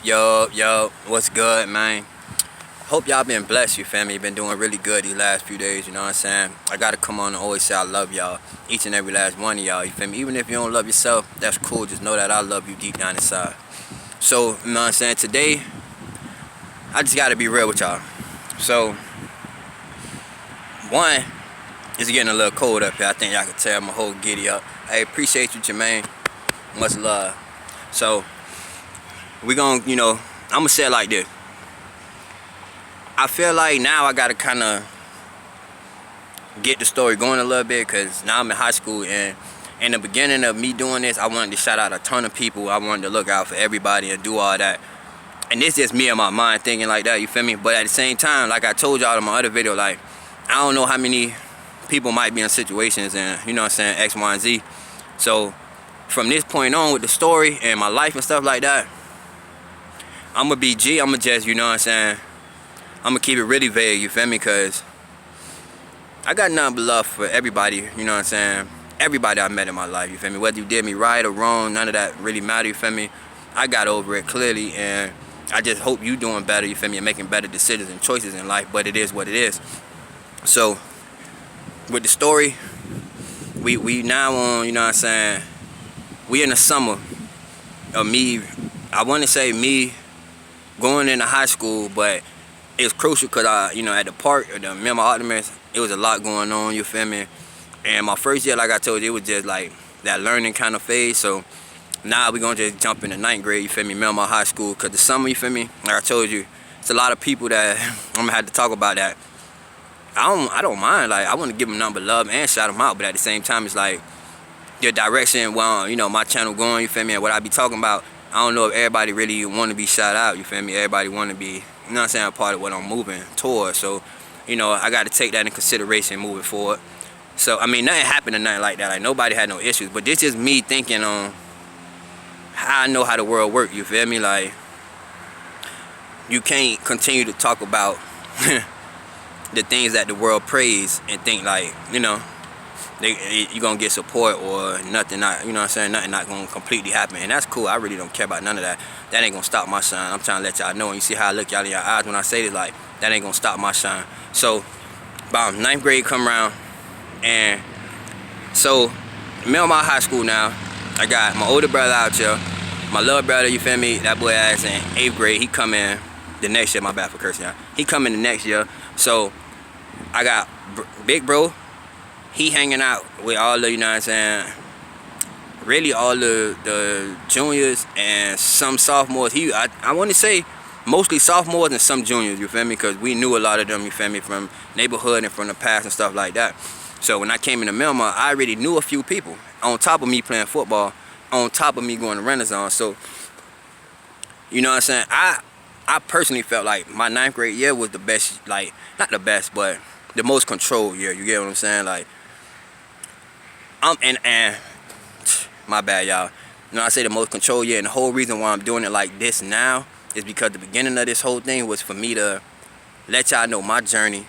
Yo, what's good, man? Hope y'all been blessed, you feel me? Been doing really good these last few days, you know what I'm saying? I gotta come on and always say I love y'all, each and every last one of y'all, you feel me? Even if you don't love yourself, that's cool, just know that I love you deep down inside. So, you know what I'm saying? Today, I just gotta be real with y'all. So, one, it's getting a little cold up here. I think y'all can tell my whole giddy up. I appreciate you, Jermaine. Much love. So, we gonna, I'm gonna say it like this. I feel like now I gotta kind of get the story going a little bit, because now I'm in high school, and in the beginning of me doing this, I wanted to shout out a ton of people. I wanted to look out for everybody and do all that. And this just me in my mind thinking like that, you feel me? But at the same time, like I told y'all in my other video, like, I don't know how many people might be in situations and, you know what I'm saying, X, Y, and Z. So from this point on with the story and my life and stuff like that, I'm gonna be G. I'm gonna just, you know what I'm saying, I'm gonna keep it really vague, you feel me? Because I got nothing but love for everybody, you know what I'm saying? Everybody I met in my life, you feel me? Whether you did me right or wrong, none of that really matter, you feel me? I got over it clearly, and I just hope you doing better, you feel me, and making better decisions and choices in life, but it is what it is. So, with the story, we now on, you know what I'm saying, we in the summer of me, I want to say me going into high school, but it's crucial because at the park, the Miramar Optimist, it was a lot going on, you feel me? And my first year, like I told you, it was just like that learning kind of phase. So now we're gonna just jump into 9th grade, you feel me, Miramar High School. Cause the summer, you feel me, like I told you, it's a lot of people that I'm gonna have to talk about that. I don't mind, like I wanna give them nothing but love and shout them out, but at the same time, it's like the direction where, my channel going, you feel me, and what I be talking about, I don't know if everybody really wanna be shout out, you feel me? Everybody wanna be, you know what I'm saying, a part of what I'm moving towards. So, I gotta take that in consideration moving forward. So, nothing happened or nothing like that. Like, nobody had no issues. But this is me thinking on how I know how the world works, you feel me? Like, you can't continue to talk about the things that the world praise and think like, you're gonna get support or nothing not, nothing not gonna completely happen. And that's cool. I really don't care about none of that. That ain't gonna stop my shine. I'm trying to let y'all know. And you see how I look y'all in your eyes when I say this, like, that ain't gonna stop my shine. So, about 9th grade come around, and so, Miramar High School now, I got my older brother out here, my little brother, you feel me, that boy ass in 8th grade, he come in the next year, my bad for cursing y'all. He come in the next year, so I got big bro, he hanging out with all the, really all the juniors and some sophomores. I want to say mostly sophomores and some juniors, you feel me, because we knew a lot of them, you feel me, from neighborhood and from the past and stuff like that. So when I came into Miramar, I already knew a few people, on top of me playing football, on top of me going to Renaissance. So, you know what I'm saying, I personally felt like my 9th grade year was the best, like, not the best, but the most controlled year, you get what I'm saying? Like, and my bad, y'all. I say the most controlled year, and the whole reason why I'm doing it like this now is because the beginning of this whole thing was for me to let y'all know my journey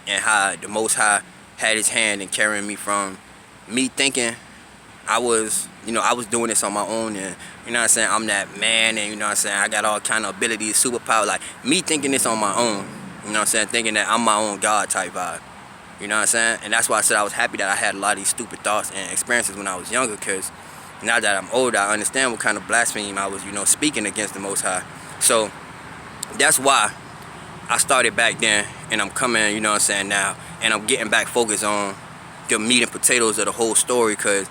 and how the Most High had his hand in carrying me from me thinking I was doing this on my own, and I'm that man, and I got all kind of abilities, superpower, like me thinking this on my own, thinking that I'm my own God type vibe, and that's why I said I was happy that I had a lot of these stupid thoughts and experiences when I was younger, because now that I'm older, I understand what kind of blasphemy I was, speaking against the Most High. So that's why I started back then, and I'm coming, now, and I'm getting back focused on the meat and potatoes of the whole story, because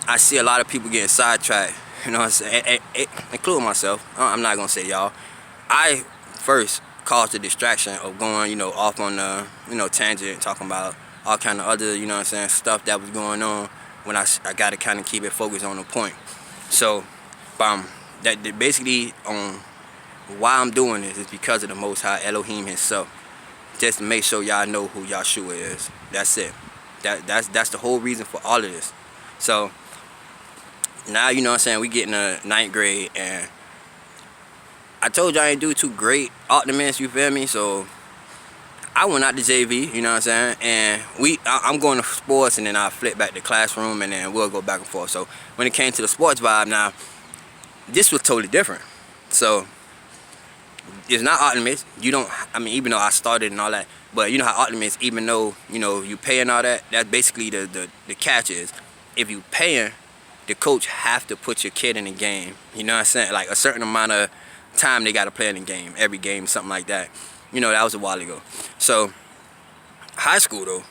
I see a lot of people getting sidetracked, including myself. I'm not gonna say y'all. I first caused the distraction of going, off on the, tangent, talking about all kind of other, stuff that was going on, when I gotta kind of keep it focused on the point. So, that basically why I'm doing this is because of the Most High Elohim himself. Just to make sure y'all know who Yahshua is. That's it. That's the whole reason for all of this. So now, we getting to 9th grade, and I told you I ain't do too great optimist, you feel me? So I went out to JV, and I'm going to sports, and then I flip back to classroom, and then we'll go back and forth. So when it came to the sports vibe now, this was totally different. So It's not Optimus. You don't. I mean, even though I started and all that, but you know how Optimus, even though you know you pay and all that, that's basically the catch is, if you paying, the coach have to put your kid in the game. You know what I'm saying? Like a certain amount of time they got to play in the game, every game, something like that. You know, that was a while ago. So high school though,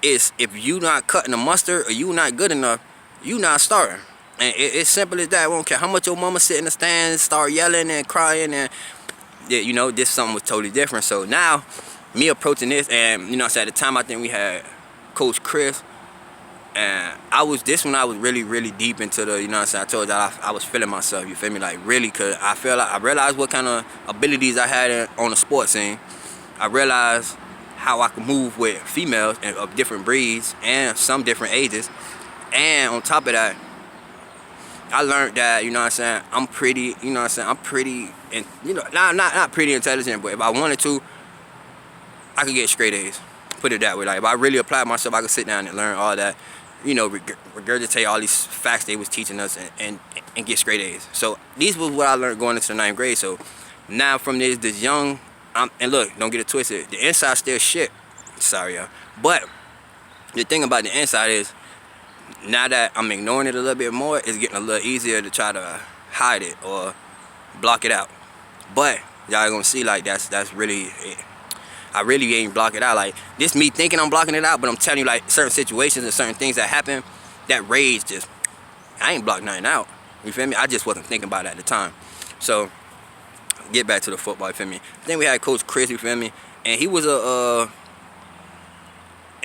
is if you not cutting the mustard or you not good enough, you not starting. And it's simple as that. I won't care how much your mama sit in the stands, start yelling and crying, and yeah, you know, this something was totally different. So now, me approaching this, and you know, so at the time I think we had Coach Chris, and I was really deep into the, you know what I'm saying, I told y'all I was feeling myself, you feel me, like really, cause I feel like I realized what kind of abilities I had on the sports scene. I realized how I could move with females and of different breeds and some different ages, and on top of that, I learned that, you know what I'm saying, I'm pretty, you know what I'm saying, I'm pretty, and you know, not pretty intelligent, but if I wanted to, I could get straight A's. Put it that way. Like if I really applied myself, I could sit down and learn all that, you know, regurgitate all these facts they was teaching us and get straight A's. So these was what I learned going into the 9th grade. So now from this young, and look, don't get it twisted, the inside still shit. Sorry, y'all. But the thing about the inside is, now that I'm ignoring it a little bit more, it's getting a little easier to try to hide it or block it out. But y'all gonna see, like that's really, I really ain't block it out. Like this me thinking I'm blocking it out, but I'm telling you, like certain situations and certain things that happen, that rage just, I ain't blocked nothing out. You feel me? I just wasn't thinking about it at the time. So get back to the football, you feel me? Then we had Coach Chris, you feel me? And he was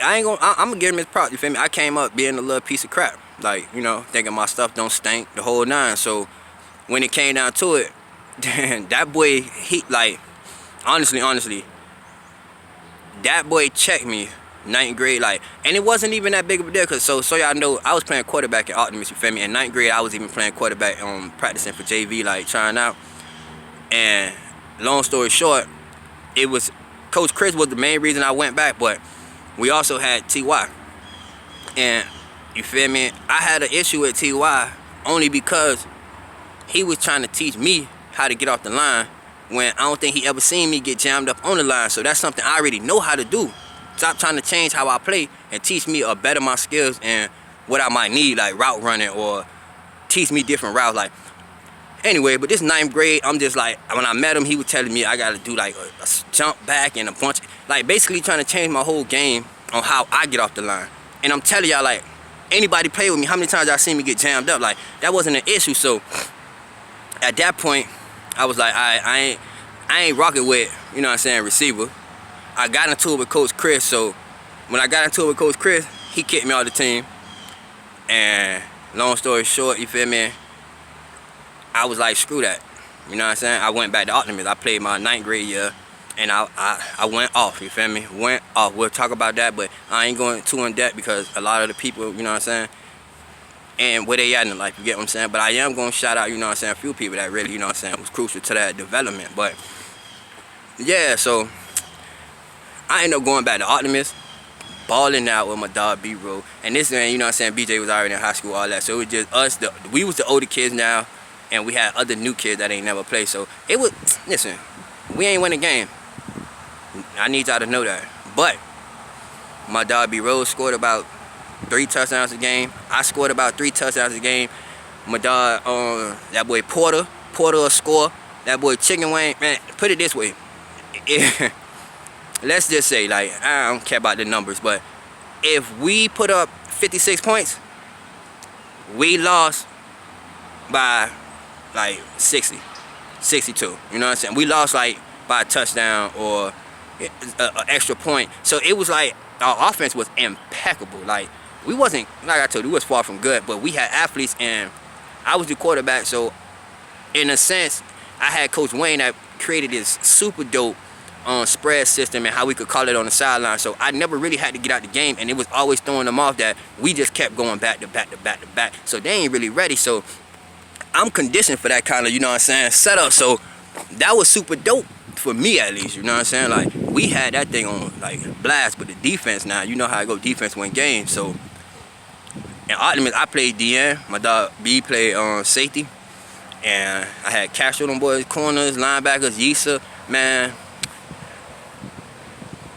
I'm gonna give him his props, you feel me? I came up being a little piece of crap. Like, you know, thinking my stuff don't stink, the whole nine. So when it came down to it, that boy, he, like, honestly, that boy checked me 9th grade, like, and it wasn't even that big of a deal, cause so y'all know, I was playing quarterback at Optimus, you feel me? In 9th grade, I was even playing quarterback, practicing for JV, like, trying out. And long story short, it was, Coach Chris was the main reason I went back, but we also had T.Y. And, you feel me, I had an issue with T.Y. only because he was trying to teach me how to get off the line when I don't think he ever seen me get jammed up on the line. So that's something I already know how to do. Stop trying to change how I play and teach me or better my skills and what I might need, like route running, or teach me different routes. Like, anyway, but this 9th grade, I'm just like, when I met him, he was telling me I gotta do like a jump back and a bunch, like basically trying to change my whole game on how I get off the line. And I'm telling y'all, like, anybody play with me, how many times y'all seen me get jammed up? Like, that wasn't an issue. So at that point, I was like, I ain't rocking with, you know what I'm saying, receiver. I got into it with Coach Chris. So when I got into it with Coach Chris, he kicked me off the team. And long story short, you feel me, I was like, screw that. You know what I'm saying? I went back to Optimus. I played my 9th grade year, and I went off, you feel me? Went off. We'll talk about that, but I ain't going too in depth because a lot of the people, you know what I'm saying, and where they at in life, you get what I'm saying? But I am going to shout out, you know what I'm saying, a few people that really, you know what I'm saying, was crucial to that development. But yeah, so I ended up going back to Optimus, balling out with my dog B-Roll. And this man, you know what I'm saying, BJ was already in high school, all that. So it was just us, we was the older kids now, and we had other new kids that ain't never played. So it was, listen, we ain't win a game. I need y'all to know that. But my dog B-Roll scored about 3 touchdowns a game. I scored about 3 touchdowns a game. My dog, that boy Porter a score. That boy Chicken Wing, man, put it this way. Let's just say, like, I don't care about the numbers, but if we put up 56 points, we lost by like 60, 62. You know what I'm saying? We lost like by a touchdown or an extra point. So it was like our offense was impeccable. Like, we wasn't, like I told you, we was far from good, but we had athletes and I was the quarterback. So in a sense, I had Coach Wayne that created this super dope spread system and how we could call it on the sideline. So I never really had to get out the game, and it was always throwing them off that we just kept going back to back to back to back. So they ain't really ready. So I'm conditioned for that kind of, you know what I'm saying, setup. So that was super dope for me, at least, you know what I'm saying? Like, we had that thing on like blast, but the defense now, you know how I go, defense win games. So in Optimus, I played DN, my dog B played safety, And I had Castro, them boys, corners, linebackers, Yisa, man.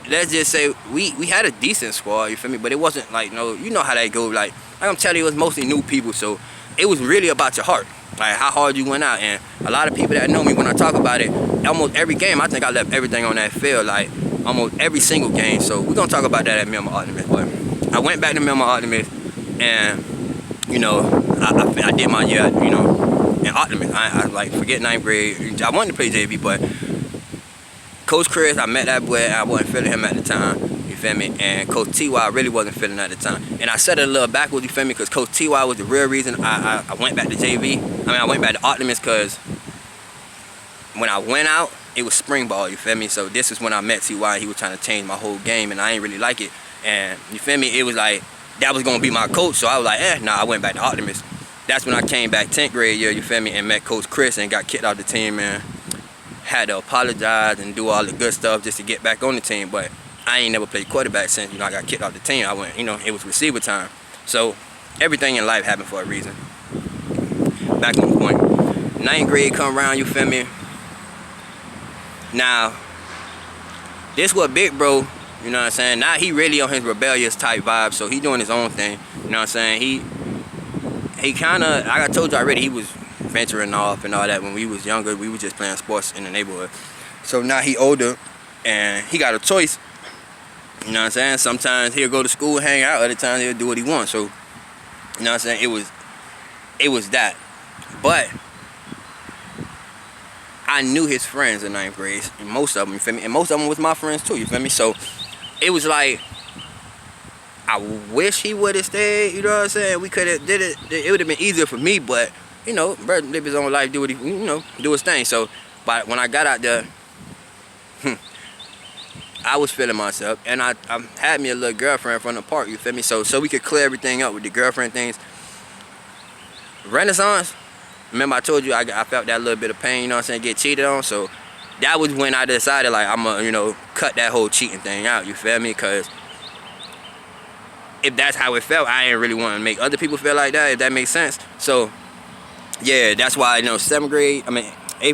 Let's just say we had a decent squad, you feel me? But it wasn't like, you know how that go. Like I'm telling you, it was mostly new people, so it was really about your heart, like how hard you went out. And a lot of people that know me, when I talk about it, almost every game, I think I left everything on that field, like almost every single game. So we're gonna talk about that at Miramar Optimist. But I went back to Miramar Optimist, and I did my year, in Optimist. I like forget 9th grade. I wanted to play JV, but Coach Chris, I met that boy, I wasn't feeling him at the time, you feel me? And Coach T.Y. I really wasn't feeling at the time. And I said it a little backwards, you feel me? Because Coach T.Y. was the real reason I went back to JV. I went back to Optimist because when I went out, it was spring ball, you feel me? So this is when I met T.Y. He was trying to change my whole game, and I ain't really like it. And you feel me? It was like, that was going to be my coach. So I was like, I went back to Optimist. That's when I came back 10th grade year, you feel me? And met Coach Chris and got kicked out the team, man. Had to apologize and do all the good stuff just to get back on the team, but I ain't never played quarterback since I got kicked off the team. I went, it was receiver time. So everything in life happened for a reason. Back on the point. 9th grade come around, you feel me? Now, this was big bro, you know what I'm saying? Now he really on his rebellious type vibe, so he doing his own thing, you know what I'm saying? He kind of, like I told you already, he was venturing off and all that. When we was younger, we was just playing sports in the neighborhood. So now he older and he got a choice, you know what I'm saying? Sometimes he'll go to school, hang out, other times he'll do what he wants. So, you know what I'm saying? It was that. But I knew his friends in 9th grade, and most of them, you feel me? And most of them was my friends too, you feel me? So it was like, I wish he would have stayed, you know what I'm saying? We could have did it. It would have been easier for me, but bro, live his own life, do what he, do his thing. So, but when I got out there, I was feeling myself, and I had me a little girlfriend from the park, you feel me? So we could clear everything up with the girlfriend things. Renaissance, remember I told you I felt that little bit of pain, you know what I'm saying, get cheated on. So that was when I decided, like, I'm gonna, cut that whole cheating thing out, you feel me? Because if that's how it felt, I ain't really want to make other people feel like that, if that makes sense. So yeah, that's why, 8th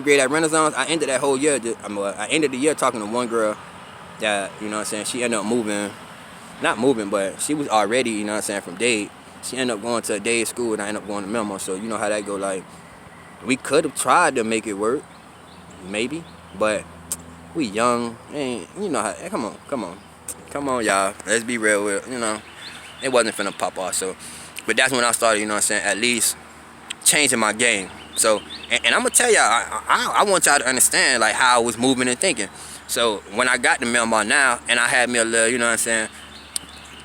grade at Renaissance, I ended that whole year. I ended the year talking to one girl that, you know what I'm saying, she ended up moving, not moving, but she was already, you know what I'm saying, from Dade. She ended up going to a Dade school, and I ended up going to Miramar. So you know how that go. Like, we could have tried to make it work, maybe, but we young, and you know how, come on, y'all. Let's be real with, it wasn't finna pop off. So, but that's when I started, you know what I'm saying, at least changing my game. So, and I'm gonna tell y'all, I want y'all to understand, like, how I was moving and thinking. So when I got to Miramar now, and I had me a little, you know what I'm saying,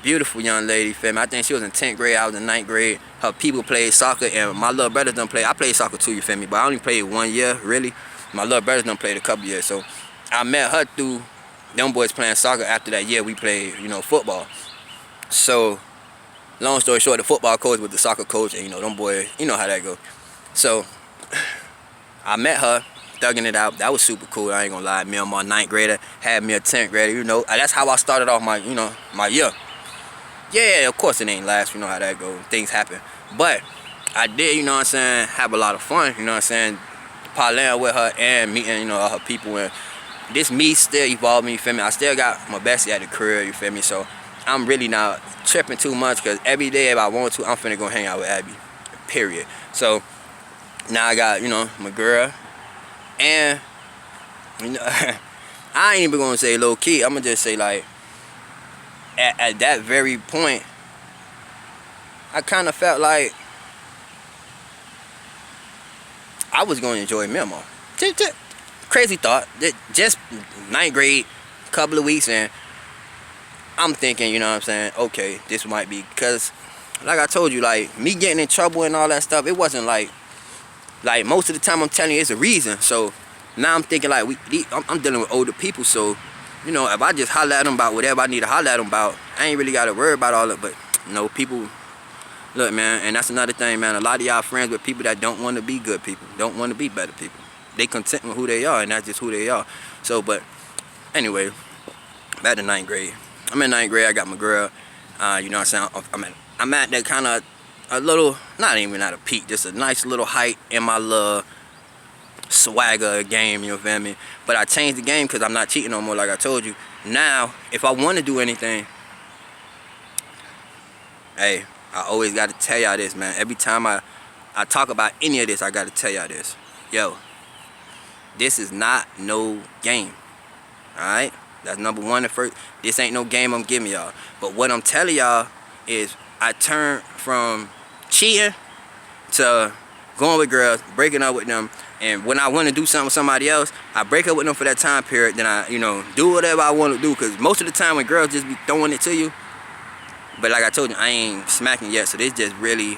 beautiful young lady, feel me? I think she was in 10th grade, I was in 9th grade. Her people played soccer, and my little brothers done play. I played soccer too, you feel me? But I only played 1 year, really. My little brothers done played a couple years. So I met her through them boys playing soccer. After that year, we played, football. So long story short, the football coach was the soccer coach, and them boys, you know how that go. So I met her, thugging it out. That was super cool, I ain't gonna lie. Miramar 9th grader, had me a 10th grader, That's how I started off my, my year. Yeah, of course it ain't last, you know how that go. Things happen. But I did, you know what I'm saying, have a lot of fun, you know what I'm saying, parlaying with her and meeting, her people. And this me still evolving, you feel me? I still got my bestie at the crib, you feel me? So I'm really not tripping too much, because every day if I want to, I'm finna go hang out with Abby, period. So now I got, my girl, and, I ain't even gonna say low key, I'm gonna just say, like, at that very point, I kind of felt like I was gonna enjoy Miramar. Just crazy thought, just 9th grade, couple of weeks, and I'm thinking, you know what I'm saying, okay, this might be, because like I told you, like, me getting in trouble and all that stuff, it wasn't like most of the time I'm telling you it's a reason. So now I'm thinking, like, I'm dealing with older people, so if I just holler at them about whatever I need to holler at them about, I ain't really got to worry about all that. But people, look, man, and that's another thing, man, a lot of y'all friends with people that don't want to be good people, don't want to be better people. They content with who they are, and that's just who they are. So, but anyway, back to 9th grade. I'm in 9th grade, I got my girl, you know what I'm saying, I'm at that kind of, a little, not even at a peak, just a nice little height in my little swagger game, you feel me? But I changed the game because I'm not cheating no more, like I told you. Now, if I want to do anything, hey, I always got to tell y'all this, man. Every time I talk about any of this, I got to tell y'all this. Yo, this is not no game, alright? That's number one and first. This ain't no game I'm giving y'all. But what I'm telling y'all is I turned from cheating to going with girls, breaking up with them, and when I want to do something with somebody else, I break up with them for that time period, then I, do whatever I want to do, because most of the time when girls just be throwing it to you, but like I told you, I ain't smacking yet, so this just really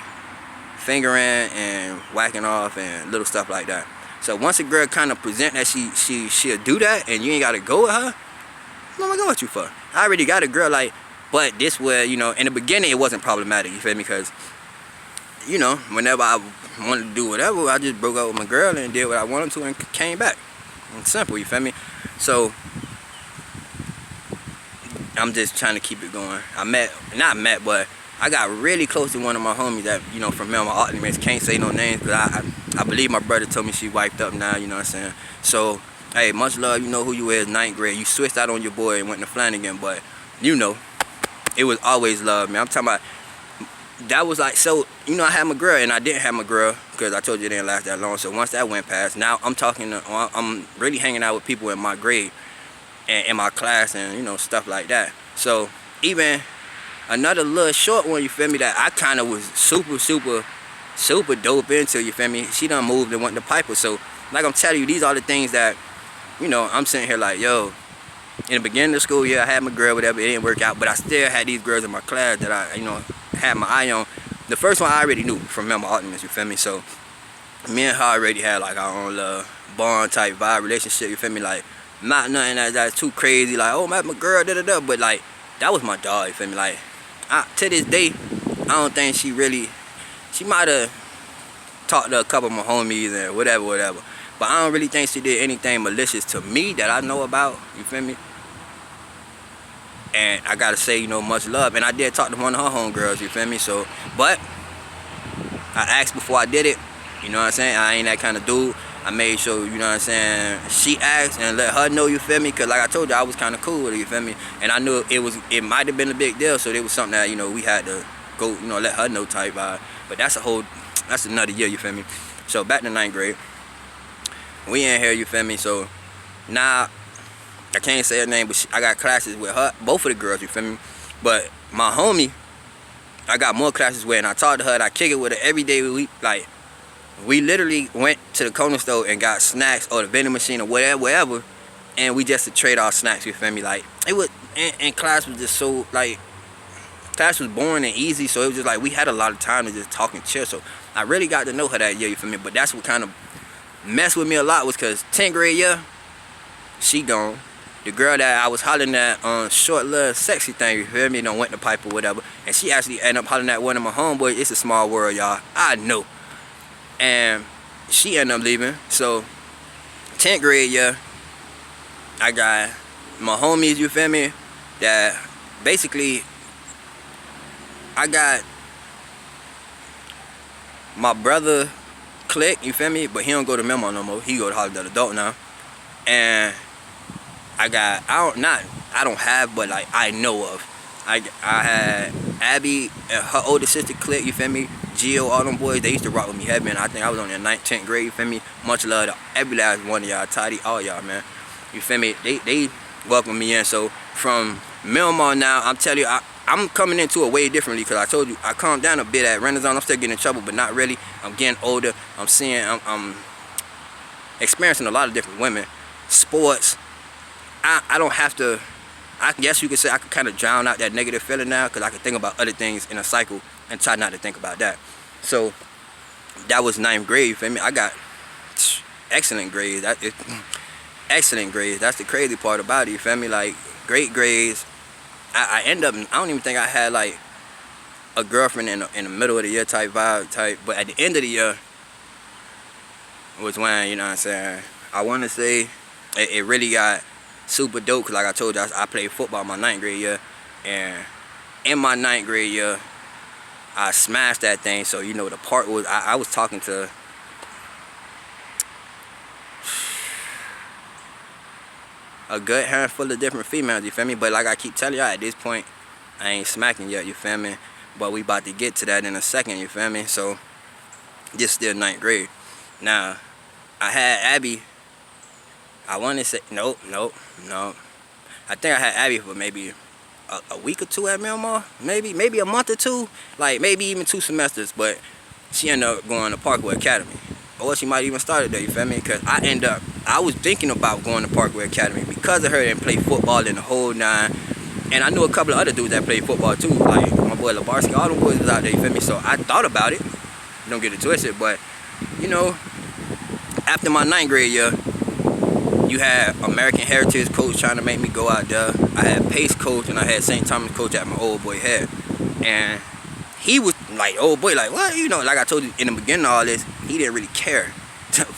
fingering and whacking off and little stuff like that. So once a girl kind of present that she'll do that, and you ain't got to go with her, what am I going with you for? I already got a girl, like, but this where, in the beginning it wasn't problematic, you feel me, because whenever I wanted to do whatever, I just broke up with my girl and did what I wanted to and came back. It's simple, you feel me? So I'm just trying to keep it going. But I got really close to one of my homies that, from Miramar, can't say no names, because I believe my brother told me she wiped up now, you know what I'm saying? So, hey, much love, you know who you is, 9th grade. You switched out on your boy and went to Flanagan, but, it was always love, man. I'm talking about, that was like, so, I had my girl, and I didn't have my girl, because I told you it didn't last that long. So once that went past, now I'm really hanging out with people in my grade, and in my class, and, stuff like that. So, even another little short one, you feel me, that I kind of was super dope into, you feel me? She done moved and went to Piper. So, like I'm telling you, these are the things that, I'm sitting here like, yo, in the beginning of school, yeah, I had my girl, whatever, it didn't work out, but I still had these girls in my class that I, had my eye on. The first one I already knew from Miramar, you feel me? So, me and her already had like our own little bond type vibe relationship, you feel me? Like, not nothing that's too crazy, like, oh, my girl, da-da-da, but like, that was my dog, you feel me? Like, to this day, I don't think she might have talked to a couple of my homies and whatever, but I don't really think she did anything malicious to me that I know about, you feel me? And I gotta say, much love. And I did talk to one of her homegirls, you feel me? So, but I asked before I did it, you know what I'm saying? I ain't that kind of dude. I made sure, you know what I'm saying, she asked and let her know, you feel me? Because like I told you, I was kind of cool with her, you feel me? And I knew it might have been a big deal, so it was something that, we had to go, let her know type vibe. But that's another year, you feel me? So back to 9th grade. We in here, you feel me? So now, I can't say her name, but I got classes with her, both of the girls, you feel me? But my homie, I got more classes with, and I talked to her, and I kick it with her every day. We literally went to the corner store and got snacks or the vending machine or whatever, and we just to trade our snacks, you feel me? Like, it was, and class was just so, like, class was boring and easy, so it was just like we had a lot of time to just talk and chill. So I really got to know her that year, you feel me? But that's what kind of messed with me a lot, was because 10th grade year, she gone. The girl that I was hollering at on short little sexy thing, you feel me, went to Pipe or whatever, and she actually ended up hollering at one of my homeboys. It's a small world, y'all, I know. And she ended up leaving. So 10th grade year, I got my homies, you feel me, that basically I got my brother clique, you feel me, but he don't go to Miramar no more. He go to Hollywood Adult now. And I don't have, but like I know of. I had Abby and her older sister clique, you feel me? Gio, all them boys, they used to rock with me heavy, and I think I was on their 9th, 10th grade, you feel me? Much love to every last one of y'all, Toddy, all y'all, man. You feel me? They welcomed me in. So from Miramar now, I'm telling you, I'm coming into it way differently, because I told you, I calmed down a bit at Renaissance. I'm still getting in trouble, but not really. I'm getting older. I'm experiencing a lot of different women. Sports. I don't have to, I guess you could say I could kind of drown out that negative feeling now, because I can think about other things in a cycle and try not to think about that. So that was 9th grade, you feel me? I got excellent grades. Excellent grades. That's the crazy part about it, you feel me? Like, great grades. I don't even think I had like a girlfriend in the middle of the year type vibe, but at the end of the year was when, you know what I'm saying, I want to say it really got super dope, because like I told you, I played football my 9th grade year, and in my 9th grade year, I smashed that thing. So, the part was, I was talking to a good handful of different females, you feel me? But like I keep telling y'all, at this point, I ain't smacking yet, you feel me? But we about to get to that in a second, you feel me? So, this still 9th grade. Now, I had Abby, I want to say, no. I think I had Abby for maybe a week or two at Miramar. Maybe a month or two. Like, maybe even 2 semesters. But she ended up going to Parkway Academy. Or she might even started there, you feel me? Because I was thinking about going to Parkway Academy because of her and play football in the whole 9. And I knew a couple of other dudes that played football too. Like, my boy Labarsky, all them boys was out there, you feel me? So I thought about it. Don't get it twisted. But, you know, after my 9th grade year, you had American Heritage coach trying to make me go out there. I had Pace coach and I had St. Thomas coach at my old boy had. And he was like, old boy, like, what? You know, like I told you in the beginning of all this, he didn't really care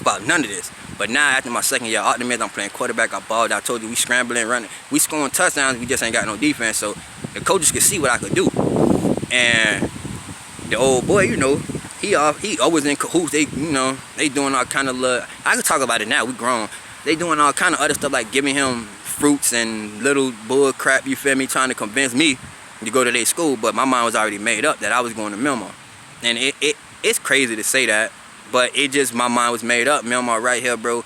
about none of this. But now after my 2nd year optimism, I'm playing quarterback, I balled. I told you we scrambling, running. We scoring touchdowns, we just ain't got no defense. So the coaches could see what I could do. And the old boy, you know, he always in cahoots. They, you know, they doing all kind of little, I could talk about it now, we grown. They doing all kind of other stuff like giving him fruits and little bull crap, you feel me, trying to convince me to go to their school, but my mind was already made up that I was going to Miramar. And it's crazy to say that, but it just, my mind was made up. Miramar right here, bro.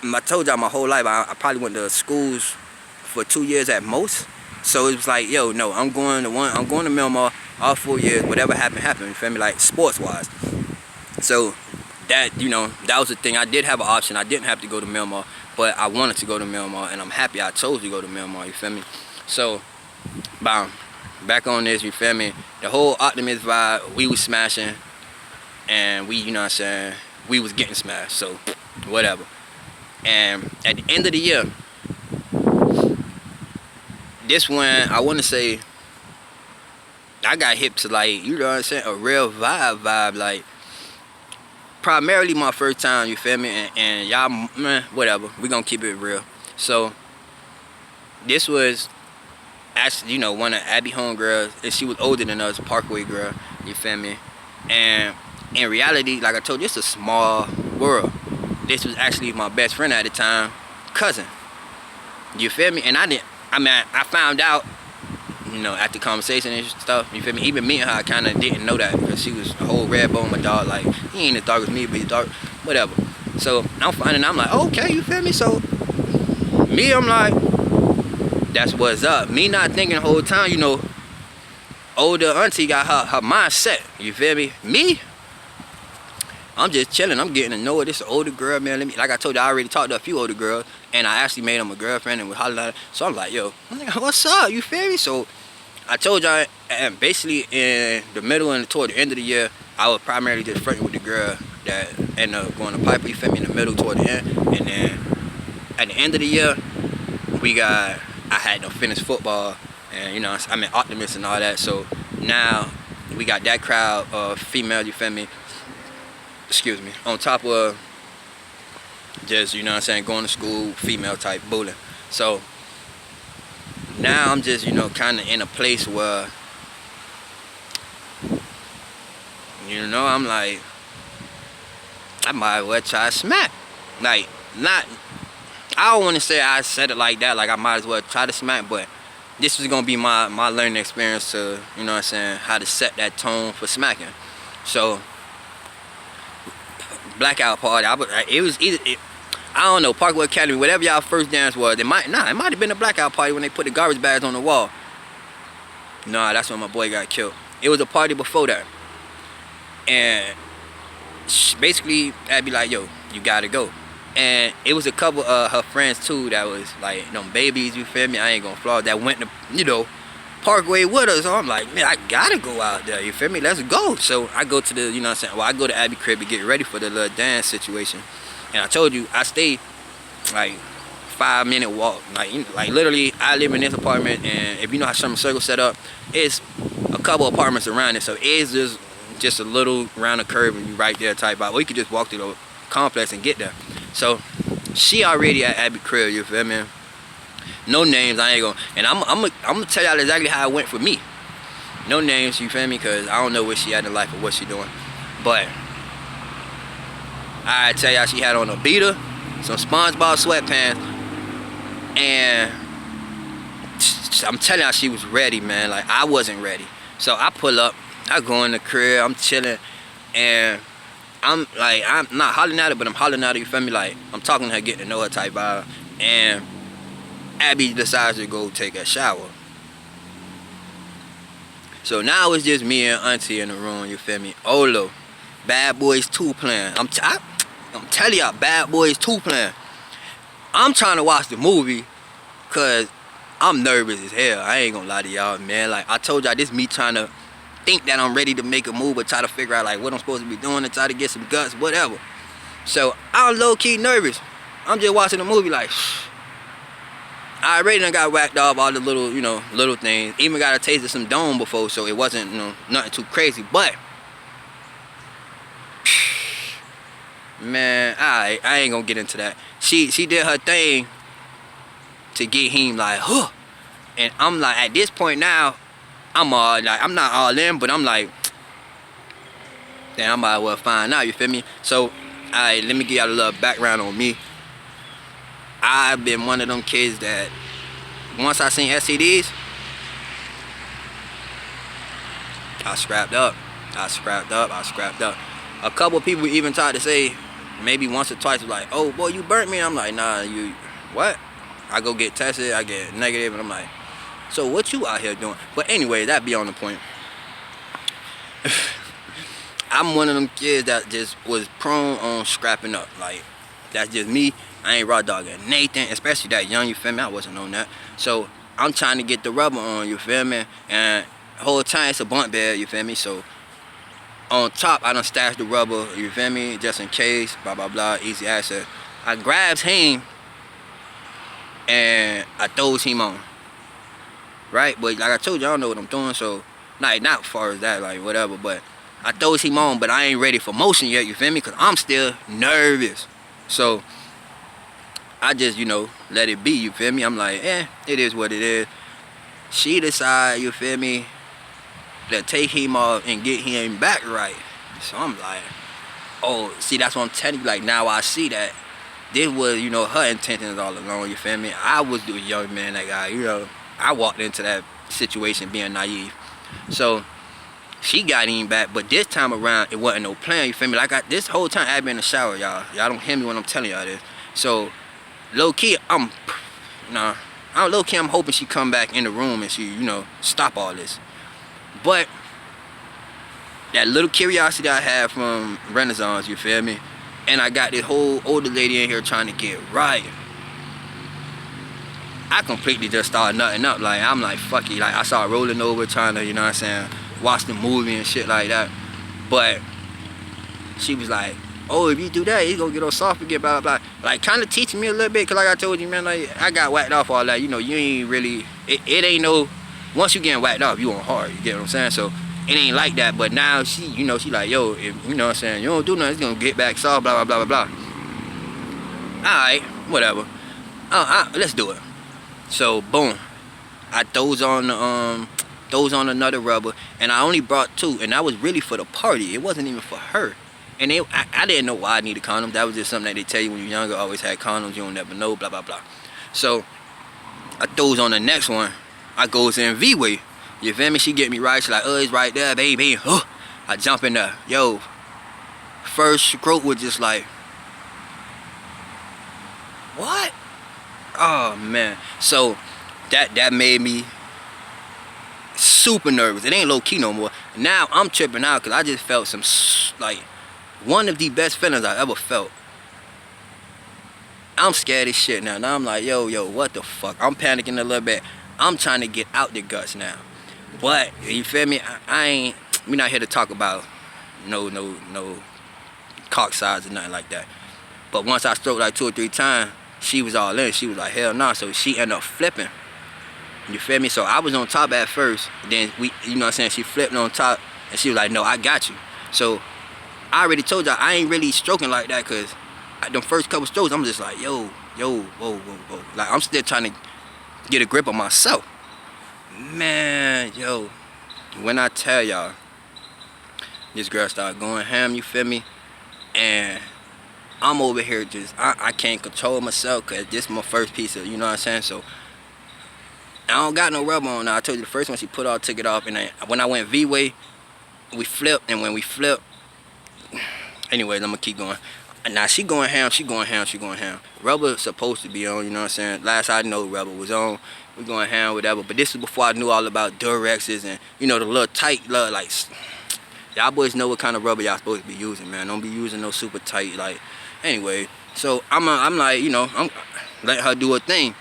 I told y'all my whole life, I probably went to schools for 2 years at most. So it was like, yo, no, I'm going to Miramar all 4 years, whatever happened, you feel me, like sports-wise. So that, you know, that was the thing. I did have an option. I didn't have to go to Miramar, but I wanted to go to Miramar, and I'm happy I chose to go to Miramar, you feel me? So, bam, back on this, you feel me? The whole optimist vibe, we was smashing, and we, you know what I'm saying, we was getting smashed, so whatever. And at the end of the year, this one, I want to say, I got hip to, like, you know what I'm saying, a real vibe, like, primarily my first time, you feel me? And y'all, man, whatever. We gonna keep it real. So, this was actually, you know, one of Abby homegirls, and she was older than us, Parkway girl, you feel me? And in reality, like I told you, it's a small world. This was actually my best friend at the time, cousin. You feel me? And I found out, you know, after conversation and stuff, you feel me? Even me and her, I kind of didn't know that because she was a whole red bone, my dog. Like, he ain't as dark as me, but he's dark, whatever. So I'm finding, I'm like, okay, you feel me? So me, I'm like, that's what's up. Me not thinking the whole time, you know, older auntie got her mindset, you feel me? Me, I'm just chilling. I'm getting to know her. This older girl, man. Like I told you, I already talked to a few older girls, and I actually made them a girlfriend and we hollered at her. So I'm like, yo, what's up? You feel me? So I told y'all, and basically in the middle and toward the end of the year, I was primarily just flirting with the girl that ended up going to Piper, you feel me, in the middle toward the end. And then at the end of the year, I had to finish football, and you know, I'm an optimist and all that. So now we got that crowd of females, you feel me, excuse me, on top of just, you know what I'm saying, going to school, female type bullying. So now I'm just, you know, kind of in a place where, you know, I'm like, I might as well try to smack. Like, not, I don't want to say I said it like that, like I might as well try to smack, but this was going to be my learning experience to, you know what I'm saying, how to set that tone for smacking. So, blackout party, it was either, I don't know, Parkway Academy, whatever y'all first dance was, it might have been a blackout party when they put the garbage bags on the wall. Nah, that's when my boy got killed. It was a party before that. And basically, I'd be like, yo, you gotta go. And it was a couple of her friends too that was like, them babies, you feel me? I ain't gonna flaw, that went to, you know, Parkway with us. So I'm like, man, I gotta go out there, you feel me? Let's go. So I go to the, you know what I'm saying, well, I go to Abby crib to get ready for the little dance situation. And I told you, I stayed like 5-minute walk. Like literally, I live in this apartment, and if you know how Summer Circle set up, it's a couple apartments around it. So it's just a little round a curve and you right there type out. Or you could just walk through the complex and get there. So she already at Abby crib, you feel me? No names, I ain't gonna, and I'm gonna tell y'all exactly how it went for me. No names, you feel me? Cause I don't know where she at in life or what she doing. But I tell y'all, she had on a beater, some SpongeBob sweatpants, And I'm telling y'all, she was ready, man. Like, I wasn't ready. So I pull up, I go in the crib, I'm chilling, and I'm not hollering at her, but I'm hollering at her, you feel me? Like, I'm talking to her, getting to know her type vibe. And Abby decides to go take a shower. So now it's just me and Auntie in the room, you feel me? Olo, Bad Boys 2 playing. I'm telling y'all, Bad Boys 2 playing. I'm trying to watch the movie, cause I'm nervous as hell. I ain't gonna lie to y'all, man. Like, I told y'all, this me trying to think that I'm ready to make a move, but try to figure out like what I'm supposed to be doing and try to get some guts, whatever. So I'm low-key nervous. I'm just watching the movie like, I already done got whacked off all the little, little things. Even got a taste of some dome before, so it wasn't, nothing too crazy. But, man, I ain't gonna get into that. She did her thing to get him like, huh. And I'm like, at this point now, I'm all like, I'm not all in, but I'm like, damn, I might as well find out, you feel me? So, let me give y'all a little background on me. I've been one of them kids that once I seen STDs, I scrapped up. A couple people even tried to say, maybe once or twice, like, oh boy, you burnt me. I'm like, nah, you what? I go get tested, I get negative, and I'm like, so what you out here doing? But anyway, that be on the point. I'm one of them kids that just was prone on scrapping up. Like, that's just me. I ain't raw dogging Nathan, especially that young, you feel me? I wasn't on that. So I'm trying to get the rubber on, you feel me? And the whole time it's a bunk bed, you feel me? So on top, I done stashed the rubber, you feel me? Just in case, blah, blah, blah, easy access. I grabs him and I throws him on. Right? But like I told you, I don't know what I'm doing, so not as far as that, like whatever, but I throws him on, but I ain't ready for motion yet, you feel me? Because I'm still nervous. So I just, let it be, you feel me? I'm like, it is what it is. She decide, you feel me, to take him off and get him back right. So I'm like, oh, see, that's what I'm telling you. Like, now I see that this was, her intentions all along, you feel me? I was the young man that guy, I walked into that situation being naive. So she got him back, but this time around, it wasn't no plan, you feel me? Like, this whole time I've been in the shower, y'all. Y'all don't hear me when I'm telling y'all this. So low-key, I'm hoping she come back in the room and she, stop all this. But that little curiosity I had from Renaissance, you feel me? And I got this whole older lady in here trying to get right. I completely just started nutting up. Like, I'm like, fuck it. Like, I started rolling over trying to, watch the movie and shit like that. But she was like, oh, if you do that, he's gonna get all soft again, blah, blah, blah. Like, kind of teaching me a little bit, because like I told you, man, like, I got whacked off all that. You ain't really, it ain't no, once you getting whacked off, you on hard, you get what I'm saying? So, it ain't like that, but now she, she like, yo, if, you don't do nothing, it's gonna get back soft, blah, blah, blah, blah, blah. Alright, whatever. Let's do it. So, boom. I throws on another rubber, and I only brought 2, and that was really for the party. It wasn't even for her. And I didn't know why I needed condoms. That was just something that they tell you when you're younger. Always had condoms. You don't never know. Blah, blah, blah. So I throws on the next one. I goes in V-way. You feel me? She get me right. She like, oh, it's right there, baby. I jump in there. Yo, first stroke was just like, what? Oh, man. So that made me super nervous. It ain't low-key no more. Now I'm tripping out because I just felt some, like, one of the best feelings I ever felt. I'm scared as shit now. Now I'm like, yo, what the fuck? I'm panicking a little bit. I'm trying to get out the guts now. But, you feel me? We not here to talk about no cock size or nothing like that. But once I stroked like 2 or 3 times, she was all in. She was like, hell nah. So she ended up flipping. You feel me? So I was on top at first. Then she flipped on top. And she was like, no, I got you. So I already told y'all I ain't really stroking like that, because the first couple strokes, I'm just like, yo, whoa. Like, I'm still trying to get a grip on myself. Man, yo, when I tell y'all, this girl started going ham, you feel me? And I'm over here just, I can't control myself because this is my first piece of, you know what I'm saying? So I don't got no rubber on now. I told you the first one she put took it off, and then when I went V-way, we flipped, and when we flipped, anyways, I'm gonna keep going. Now she going ham, she going ham, she going ham. Rubber supposed to be on, you know what I'm saying? Last I know, rubber was on. We going ham, whatever. But this is before I knew all about Durexes and, you know, the little tight, little, like, y'all boys know what kind of rubber y'all supposed to be using, man. Don't be using no super tight, like, anyway. So I'm like, you know, I'm letting her do her thing.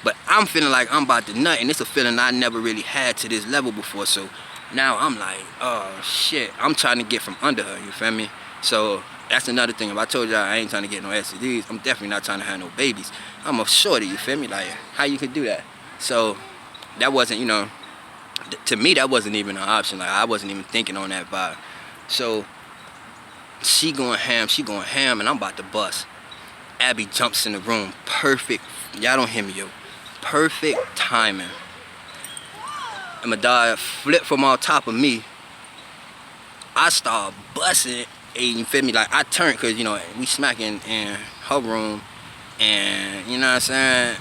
But I'm feeling like I'm about to nut, and it's a feeling I never really had to this level before. So now I'm like, oh shit, I'm trying to get from under her, you feel me? So that's another thing. If I told y'all I ain't trying to get no STDs, I'm definitely not trying to have no babies. I'm a shorty, you feel me? Like, how you could do that? So that wasn't, you know, to me that wasn't even an option. Like, I wasn't even thinking on that vibe. So she going ham, and I'm about to bust. Abby jumps in the room, perfect. Y'all don't hear me, yo. Perfect timing. And my dog flipped from on top of me. I start busting, and you feel me? Like, I turned, cause you know we smacking in her room, and you know what I'm saying?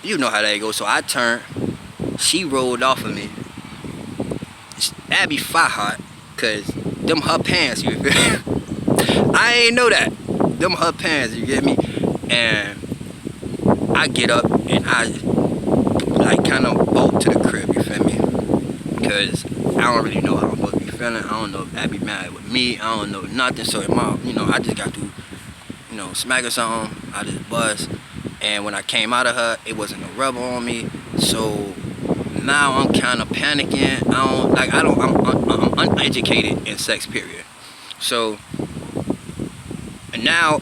You know how that goes. So I turned. She rolled off of me. Abby fire hot, cause them her pants. You feel me? I ain't know that. Them her pants. You get me? And I get up and I like kind of bolt to the crib. You feel me? Cause I don't really know how I'm supposed to be feeling. I don't know if Abby mad with me. I don't know nothing. So in my, you know, I just got to, you know, smack her something. I just bust. And when I came out of her, it wasn't no rubber on me. So now I'm kind of panicking. I'm uneducated in sex, period. So and now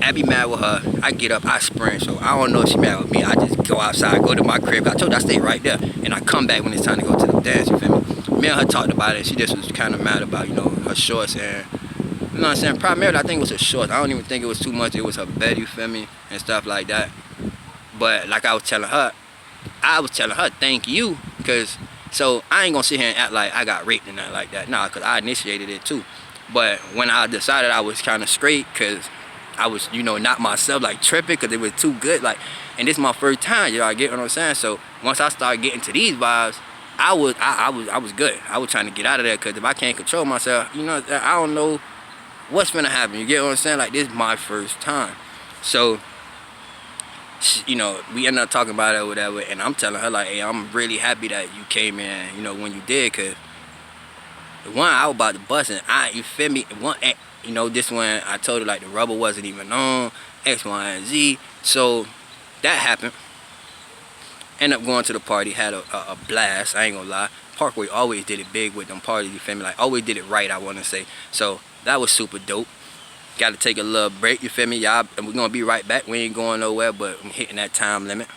Abby mad with her. I get up, I sprint. So I don't know if she mad with me. I just go outside, go to my crib. I told her I stay right there, and I come back when it's time to go to the dance. You feel me? Me and her talked about it. She just was kind of mad about, you know, her shorts, and you know what I'm saying. Primarily, I think it was her shorts. I don't even think it was too much. It was her bed. You feel me, and stuff like that. But like I was telling her, thank you, because so I ain't gonna sit here and act like I got raped and nothing like that. Nah, because I initiated it too. But when I decided I was kind of straight, because I was, you know, not myself, like tripping, because it was too good. Like, and this is my first time, you know, I get what I'm saying. So once I started getting to these vibes, I was good. I was trying to get out of there, because if I can't control myself, you know, I don't know what's gonna happen. You get what I'm saying? Like, this is my first time. So, you know, we ended up talking about it or whatever, and I'm telling her like, hey, I'm really happy that you came in, you know, when you did, because one, I was about to bust, and you feel me? One, you know, this one, I told her like the rubber wasn't even on, X, Y, and Z. So that happened. Ended up going to the party, had a blast, I ain't gonna lie. Parkway always did it big with them parties, you feel me? Like, always did it right, I wanna say. So that was super dope. Got to take a little break, you feel me, y'all? And we're gonna be right back. We ain't going nowhere, but I'm hitting that time limit.